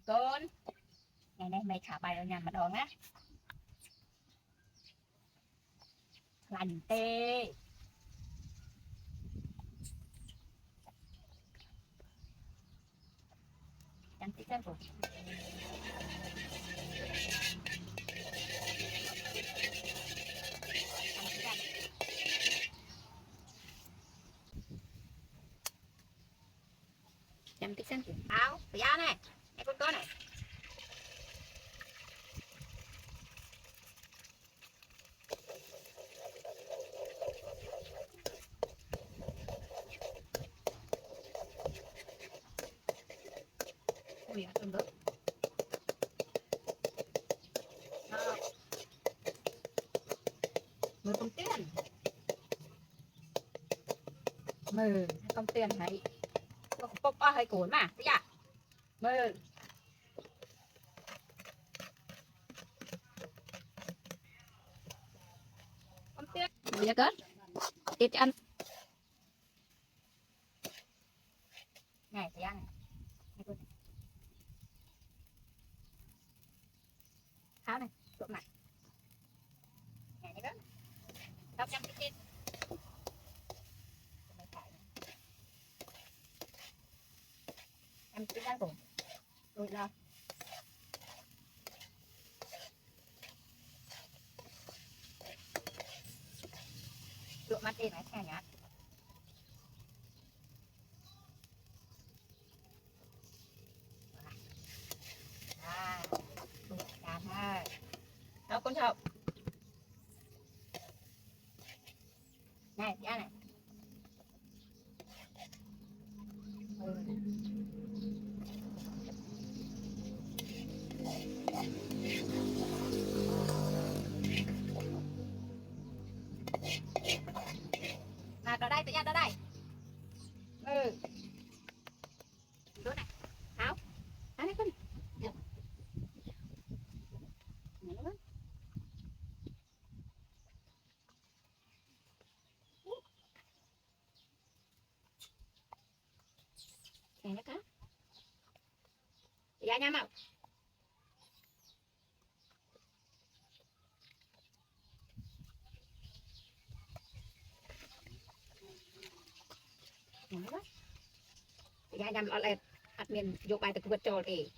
con này này mày thả bài ở nhà mà đòn á lành tê cantik kan bu cantik kan bu áo giá này này con này ui tôm đớt mười con tiền mười con tiền này bốc hơi cuốn mà thấy à mười con tiền bây giờ cất tiết ăn này thấy ăn tháo này trộn lại này đấy đó tháo chăm cái em cứ đang cùng rồi lo trộn mắt đi này xe nhá đủ cả ha đâu con chậu này ra này nào đó đây tự nhiên đó đây đứa này áo áo này con này nó cá ra nha màu ra nhằm ở lại admin vô bài từ vượt trò thì